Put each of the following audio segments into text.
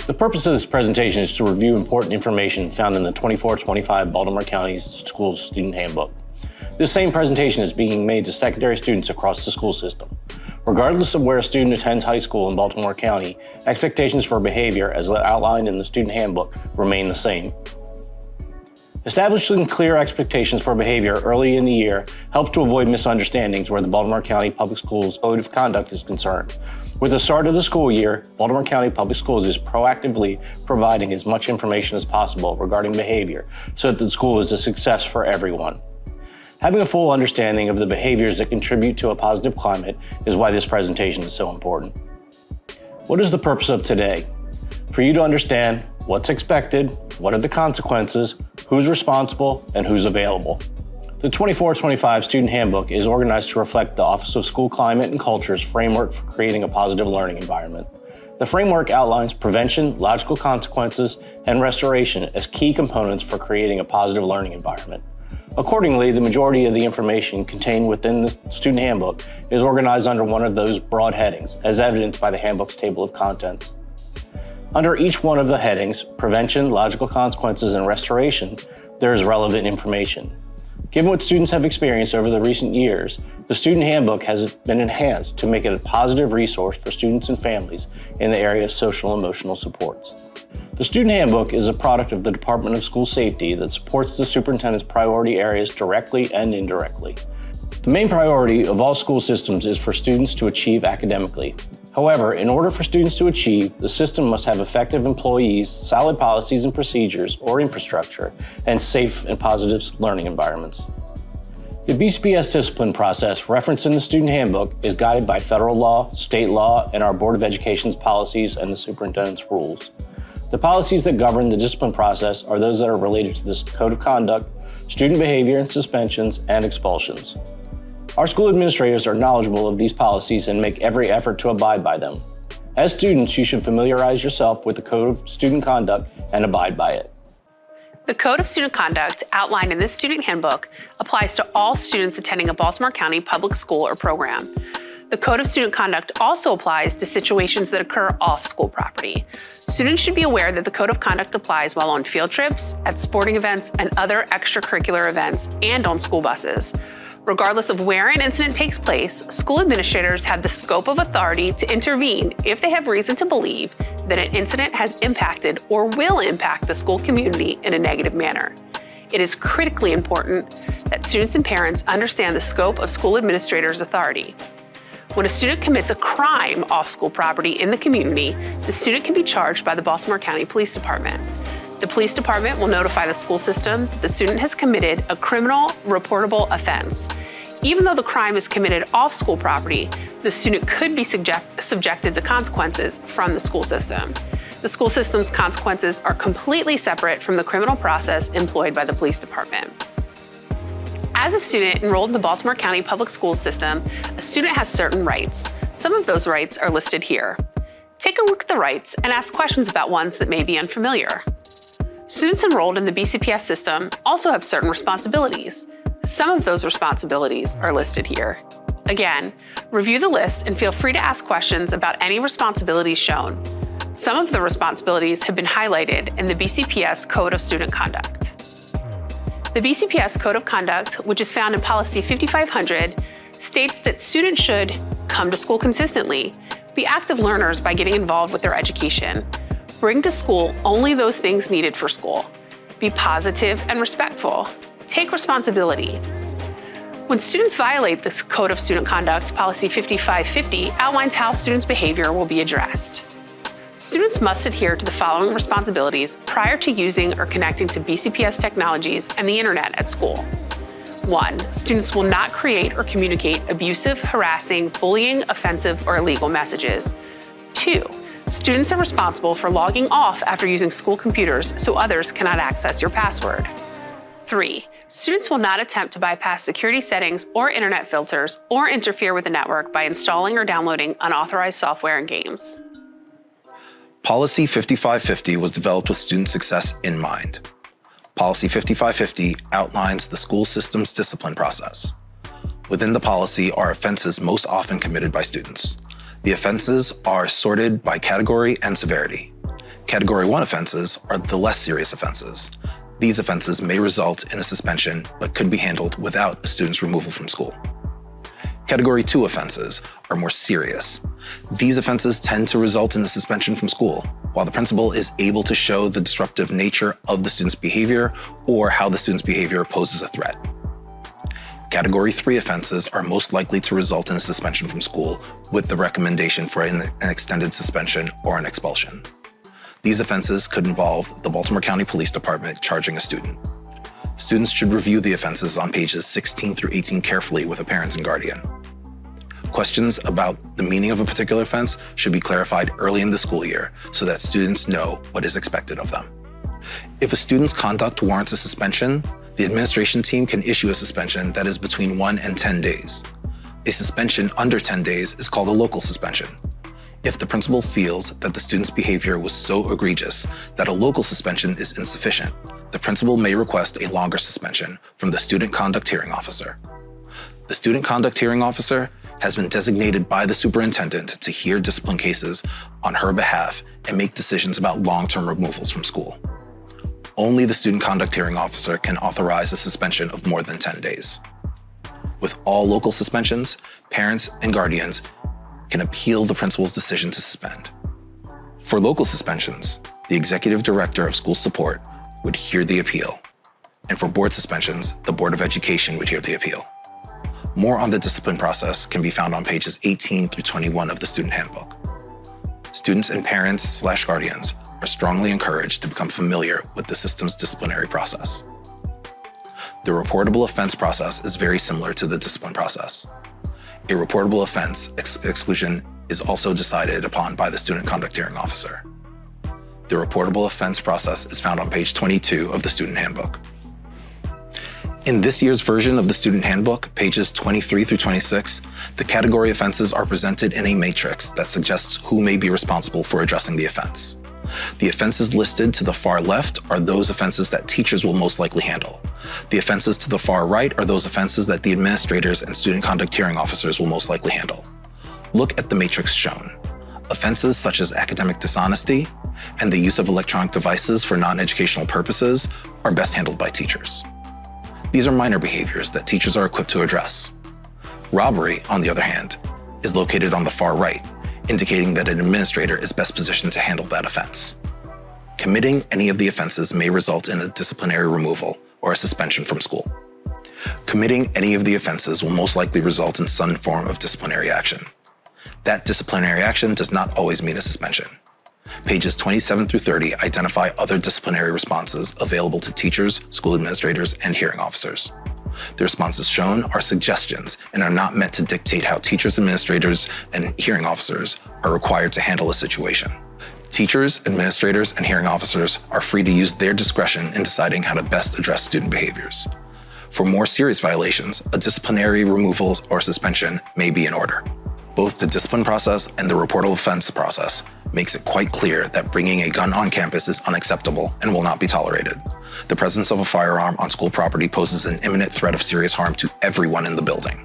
The purpose of this presentation is to review important information found in the 24-25 Baltimore County Schools Student Handbook. This same presentation is being made to secondary students across the school system. Regardless of where a student attends high school in Baltimore County, expectations for behavior, as outlined in the Student Handbook, remain the same. Establishing clear expectations for behavior early in the year helps to avoid misunderstandings where the Baltimore County Public Schools Code of Conduct is concerned. With the start of the school year, Baltimore County Public Schools is proactively providing as much information as possible regarding behavior so that the school is a success for everyone. Having a full understanding of the behaviors that contribute to a positive climate is why this presentation is so important. What is the purpose of today? For you to understand what's expected, what are the consequences, who's responsible, and who's available. The 24-25 Student Handbook is organized to reflect the Office of School Climate and Culture's framework for creating a positive learning environment. The framework outlines prevention, logical consequences, and restoration as key components for creating a positive learning environment. Accordingly, the majority of the information contained within the Student Handbook is organized under one of those broad headings, as evidenced by the handbook's table of contents. Under each one of the headings, prevention, logical consequences, and restoration, there is relevant information. Given what students have experienced over the recent years, the Student Handbook has been enhanced to make it a positive resource for students and families in the area of social and emotional supports. The Student Handbook is a product of the Department of School Safety that supports the superintendent's priority areas directly and indirectly. The main priority of all school systems is for students to achieve academically. However, in order for students to achieve, the system must have effective employees, solid policies and procedures or infrastructure, and safe and positive learning environments. The BCPS discipline process referenced in the Student Handbook is guided by federal law, state law, and our Board of Education's policies and the superintendent's rules. The policies that govern the discipline process are those that are related to the Code of Conduct, student behavior and suspensions, and expulsions. Our school administrators are knowledgeable of these policies and make every effort to abide by them. As students, you should familiarize yourself with the Code of Student Conduct and abide by it. The Code of Student Conduct outlined in this Student Handbook applies to all students attending a Baltimore County public school or program. The Code of Student Conduct also applies to situations that occur off school property. Students should be aware that the Code of Conduct applies while on field trips, at sporting events, and other extracurricular events, and on school buses. Regardless of where an incident takes place, school administrators have the scope of authority to intervene if they have reason to believe that an incident has impacted or will impact the school community in a negative manner. It is critically important that students and parents understand the scope of school administrators' authority. When a student commits a crime off school property in the community, the student can be charged by the Baltimore County Police Department. The police department will notify the school system that the student has committed a criminal reportable offense. Even though the crime is committed off school property, the student could be subjected to consequences from the school system. The school system's consequences are completely separate from the criminal process employed by the police department. As a student enrolled in the Baltimore County Public Schools system, a student has certain rights. Some of those rights are listed here. Take a look at the rights and ask questions about ones that may be unfamiliar. Students enrolled in the BCPS system also have certain responsibilities. Some of those responsibilities are listed here. Again, review the list and feel free to ask questions about any responsibilities shown. Some of the responsibilities have been highlighted in the BCPS Code of Student Conduct. The BCPS Code of Conduct, which is found in Policy 5500, states that students should come to school consistently, be active learners by getting involved with their education, bring to school only those things needed for school, be positive and respectful, take responsibility. When students violate this Code of Student Conduct, Policy 5550 outlines how students' behavior will be addressed. Students must adhere to the following responsibilities prior to using or connecting to BCPS technologies and the internet at school. 1. Students will not create or communicate abusive, harassing, bullying, offensive, or illegal messages. 2. Students are responsible for logging off after using school computers so others cannot access your password. 3. Students will not attempt to bypass security settings or internet filters or interfere with the network by installing or downloading unauthorized software and games. Policy 5550 was developed with student success in mind. Policy 5550 outlines the school system's discipline process. Within the policy are offenses most often committed by students. The offenses are sorted by category and severity. Category 1 offenses are the less serious offenses. These offenses may result in a suspension, but could be handled without a student's removal from school. Category 2 offenses are more serious. These offenses tend to result in a suspension from school, while the principal is able to show the disruptive nature of the student's behavior or how the student's behavior poses a threat. Category 3 offenses are most likely to result in a suspension from school with the recommendation for an extended suspension or an expulsion. These offenses could involve the Baltimore County Police Department charging a student. Students should review the offenses on pages 16 through 18 carefully with a parent and guardian. Questions about the meaning of a particular offense should be clarified early in the school year so that students know what is expected of them. If a student's conduct warrants a suspension, the administration team can issue a suspension that is between 1 and 10 days. A suspension under 10 days is called a local suspension. If the principal feels that the student's behavior was so egregious that a local suspension is insufficient, the principal may request a longer suspension from the Student Conduct Hearing Officer. The Student Conduct Hearing Officer has been designated by the superintendent to hear discipline cases on her behalf and make decisions about long-term removals from school. Only the Student Conduct Hearing Officer can authorize a suspension of more than 10 days. With all local suspensions, parents and guardians can appeal the principal's decision to suspend. For local suspensions, the Executive Director of School Support would hear the appeal, and for board suspensions, the Board of Education would hear the appeal. More on the discipline process can be found on pages 18 through 21 of the Student Handbook. Students and parents/guardians are strongly encouraged to become familiar with the system's disciplinary process. The reportable offense process is very similar to the discipline process. A reportable offense exclusion is also decided upon by the Student Conduct Hearing Officer. The reportable offense process is found on page 22 of the Student Handbook. In this year's version of the Student Handbook, pages 23 through 26, the category offenses are presented in a matrix that suggests who may be responsible for addressing the offense. The offenses listed to the far left are those offenses that teachers will most likely handle. The offenses to the far right are those offenses that the administrators and student conduct hearing officers will most likely handle. Look at the matrix shown. Offenses such as academic dishonesty and the use of electronic devices for non-educational purposes are best handled by teachers. These are minor behaviors that teachers are equipped to address. Robbery, on the other hand, is located on the far right, indicating that an administrator is best positioned to handle that offense. Committing any of the offenses may result in a disciplinary removal or a suspension from school. Committing any of the offenses will most likely result in some form of disciplinary action. That disciplinary action does not always mean a suspension. Pages 27 through 30 identify other disciplinary responses available to teachers, school administrators, and hearing officers. The responses shown are suggestions and are not meant to dictate how teachers, administrators, and hearing officers are required to handle a situation. Teachers, administrators, and hearing officers are free to use their discretion in deciding how to best address student behaviors. For more serious violations, a disciplinary removal or suspension may be in order. Both the discipline process and the reportable offense process makes it quite clear that bringing a gun on campus is unacceptable and will not be tolerated. The presence of a firearm on school property poses an imminent threat of serious harm to everyone in the building.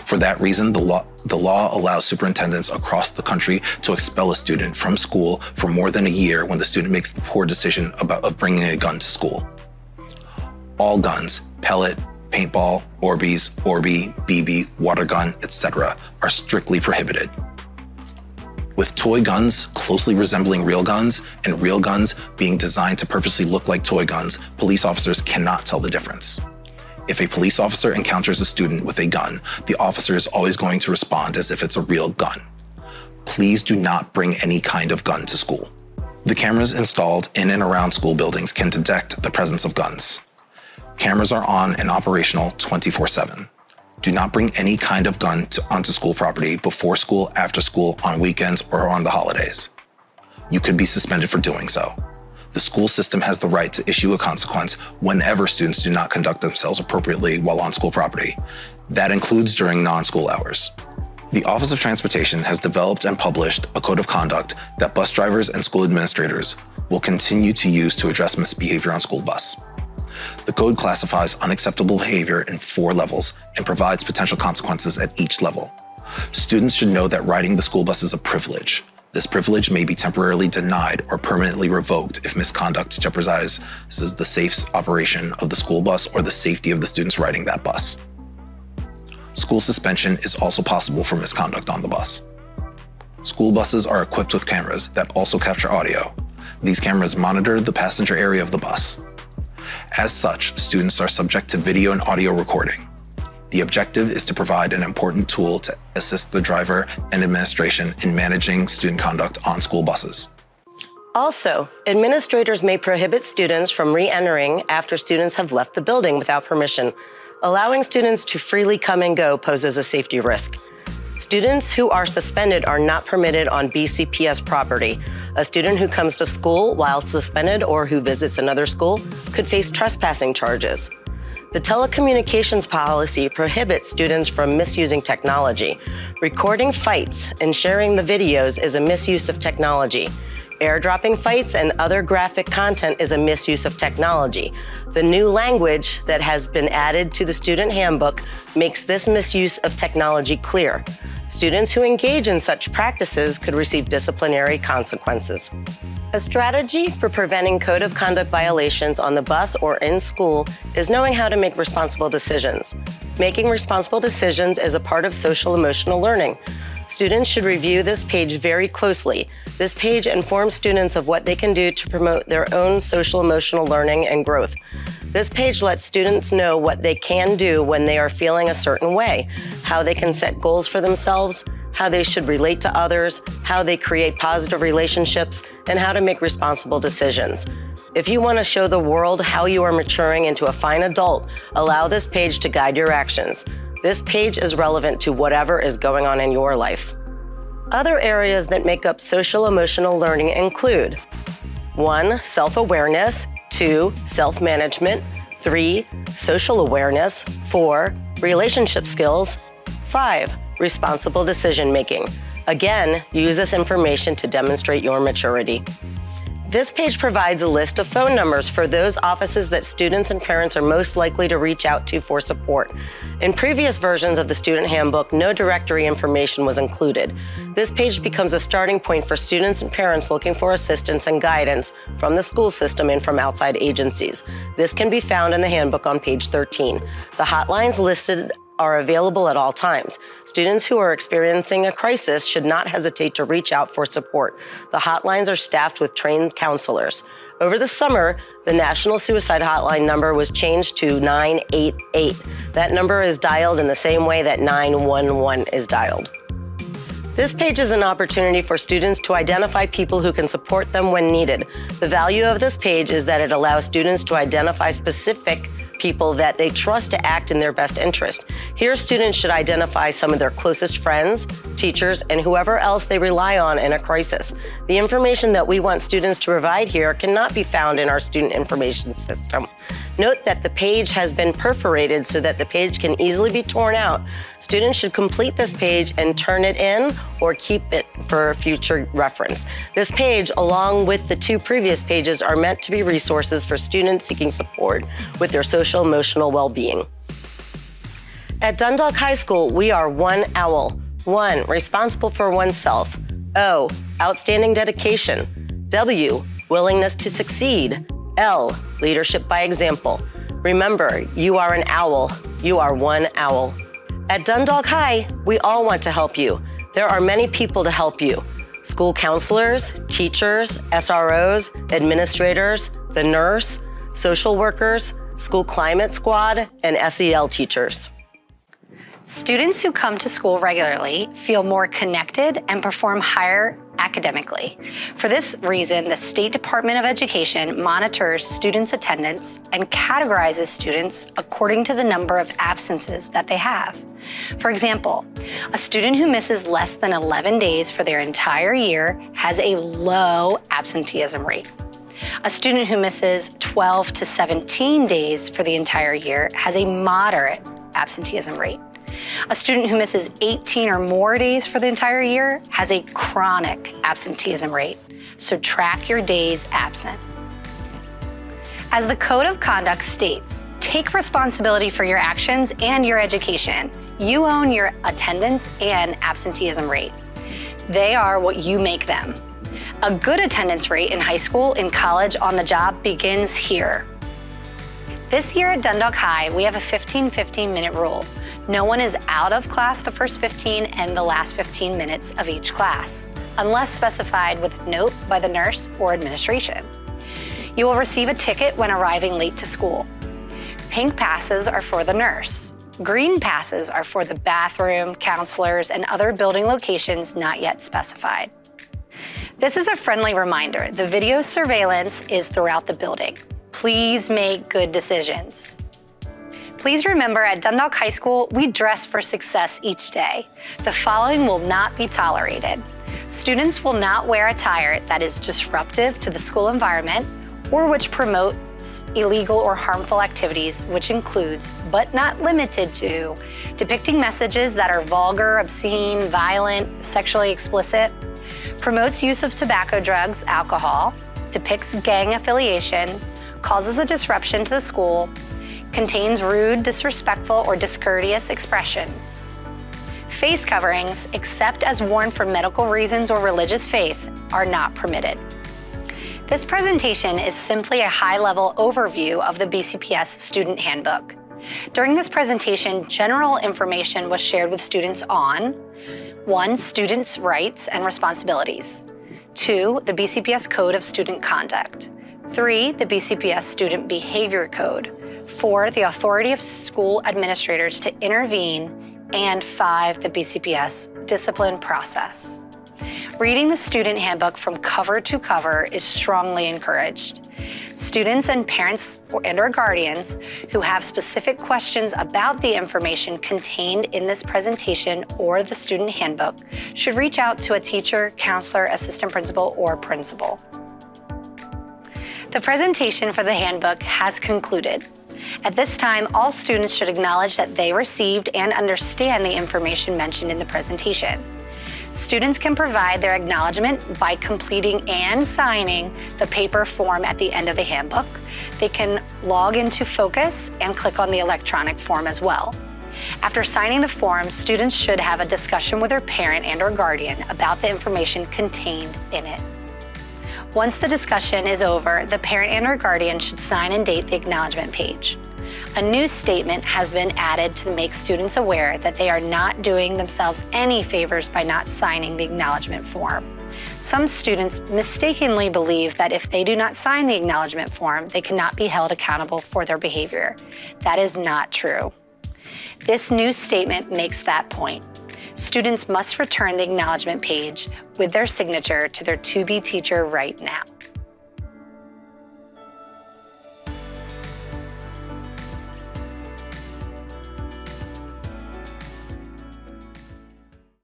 For that reason, the law allows superintendents across the country to expel a student from school for more than a year when the student makes the poor decision of bringing a gun to school. All guns, pellet, paintball, Orbeez, Orby, BB, water gun, etc., are strictly prohibited. With toy guns closely resembling real guns and real guns being designed to purposely look like toy guns, police officers cannot tell the difference. If a police officer encounters a student with a gun, the officer is always going to respond as if it's a real gun. Please do not bring any kind of gun to school. The cameras installed in and around school buildings can detect the presence of guns. Cameras are on and operational 24/7. Do not bring any kind of gun onto school property before school, after school, on weekends, or on the holidays. You could be suspended for doing so. The school system has the right to issue a consequence whenever students do not conduct themselves appropriately while on school property. That includes during non-school hours. The Office of Transportation has developed and published a code of conduct that bus drivers and school administrators will continue to use to address misbehavior on school bus. The code classifies unacceptable behavior in 4 levels and provides potential consequences at each level. Students should know that riding the school bus is a privilege. This privilege may be temporarily denied or permanently revoked if misconduct jeopardizes the safe operation of the school bus or the safety of the students riding that bus. School suspension is also possible for misconduct on the bus. School buses are equipped with cameras that also capture audio. These cameras monitor the passenger area of the bus. As such, students are subject to video and audio recording. The objective is to provide an important tool to assist the driver and administration in managing student conduct on school buses. Also, administrators may prohibit students from re-entering after students have left the building without permission. Allowing students to freely come and go poses a safety risk. Students who are suspended are not permitted on BCPS property. A student who comes to school while suspended or who visits another school could face trespassing charges. The telecommunications policy prohibits students from misusing technology. Recording fights and sharing the videos is a misuse of technology. Airdropping fights and other graphic content is a misuse of technology. The new language that has been added to the Student Handbook makes this misuse of technology clear. Students who engage in such practices could receive disciplinary consequences. A strategy for preventing code of conduct violations on the bus or in school is knowing how to make responsible decisions. Making responsible decisions is a part of social-emotional learning. Students should review this page very closely. This page informs students of what they can do to promote their own social-emotional learning and growth. This page lets students know what they can do when they are feeling a certain way, how they can set goals for themselves, how they should relate to others, how they create positive relationships, and how to make responsible decisions. If you want to show the world how you are maturing into a fine adult, allow this page to guide your actions. This page is relevant to whatever is going on in your life. Other areas that make up social-emotional learning include 1. Self-awareness, 2. Self-management, 3. Social awareness, 4. Relationship skills, 5. Responsible decision-making. Again, use this information to demonstrate your maturity. This page provides a list of phone numbers for those offices that students and parents are most likely to reach out to for support. In previous versions of the Student Handbook, no directory information was included. This page becomes a starting point for students and parents looking for assistance and guidance from the school system and from outside agencies. This can be found in the handbook on page 13. The hotlines listed are available at all times. Students who are experiencing a crisis should not hesitate to reach out for support. The hotlines are staffed with trained counselors. Over the summer, the National Suicide Hotline number was changed to 988. That number is dialed in the same way that 911 is dialed. This page is an opportunity for students to identify people who can support them when needed. The value of this page is that it allows students to identify specific people that they trust to act in their best interest. Here, students should identify some of their closest friends, teachers, and whoever else they rely on in a crisis. The information that we want students to provide here cannot be found in our student information system. Note that the page has been perforated so that the page can easily be torn out. Students should complete this page and turn it in or keep it for future reference. This page, along with the 2 previous pages, are meant to be resources for students seeking support with their social-emotional well-being. At Dundalk High School, we are 1 OWL. 1. Responsible for oneself. O. Outstanding dedication. W. Willingness to succeed. L. Leadership by example. Remember, you are an OWL. You are 1 OWL. At Dundalk High, we all want to help you. There are many people to help you. School counselors, teachers, SROs, administrators, the nurse, social workers, school climate squad, and SEL teachers. Students who come to school regularly feel more connected and perform higher academically. For this reason, the State Department of Education monitors students' attendance and categorizes students according to the number of absences that they have. For example, a student who misses less than 11 days for their entire year has a low absenteeism rate. A student who misses 12 to 17 days for the entire year has a moderate absenteeism rate. A student who misses 18 or more days for the entire year has a chronic absenteeism rate. So track your days absent. As the Code of Conduct states, take responsibility for your actions and your education. You own your attendance and absenteeism rate. They are what you make them. A good attendance rate in high school and college on the job begins here. This year at Dundalk High, we have a 15-15-minute rule. No one is out of class the first 15 and the last 15 minutes of each class, unless specified with a note by the nurse or administration. You will receive a ticket when arriving late to school. Pink passes are for the nurse. Green passes are for the bathroom, counselors, and other building locations not yet specified. This is a friendly reminder. The video surveillance is throughout the building. Please make good decisions. Please remember, at Dundalk High School, we dress for success each day. The following will not be tolerated. Students will not wear attire that is disruptive to the school environment or which promotes illegal or harmful activities, which includes, but not limited to, depicting messages that are vulgar, obscene, violent, sexually explicit, promotes use of tobacco, drugs, alcohol, depicts gang affiliation, causes a disruption to the school, contains rude, disrespectful, or discourteous expressions. Face coverings, except as worn for medical reasons or religious faith, are not permitted. This presentation is simply a high-level overview of the BCPS Student Handbook. During this presentation, general information was shared with students on 1. Students' rights and responsibilities. 2. The BCPS Code of Student Conduct. 3. The BCPS Student Behavior Code. 4. The authority of school administrators to intervene. And 5. The BCPS discipline process. Reading the Student Handbook from cover to cover is strongly encouraged. Students and parents and/or guardians who have specific questions about the information contained in this presentation or the Student Handbook should reach out to a teacher, counselor, assistant principal, or principal. The presentation for the handbook has concluded. At this time, all students should acknowledge that they received and understand the information mentioned in the presentation. Students can provide their acknowledgement by completing and signing the paper form at the end of the handbook. They can log into Focus and click on the electronic form as well. After signing the form, students should have a discussion with their parent and/or guardian about the information contained in it. Once the discussion is over, the parent and/or guardian should sign and date the acknowledgement page. A new statement has been added to make students aware that they are not doing themselves any favors by not signing the acknowledgement form. Some students mistakenly believe that if they do not sign the acknowledgement form, they cannot be held accountable for their behavior. That is not true. This new statement makes that point. Students must return the acknowledgement page with their signature to their to-be teacher right now.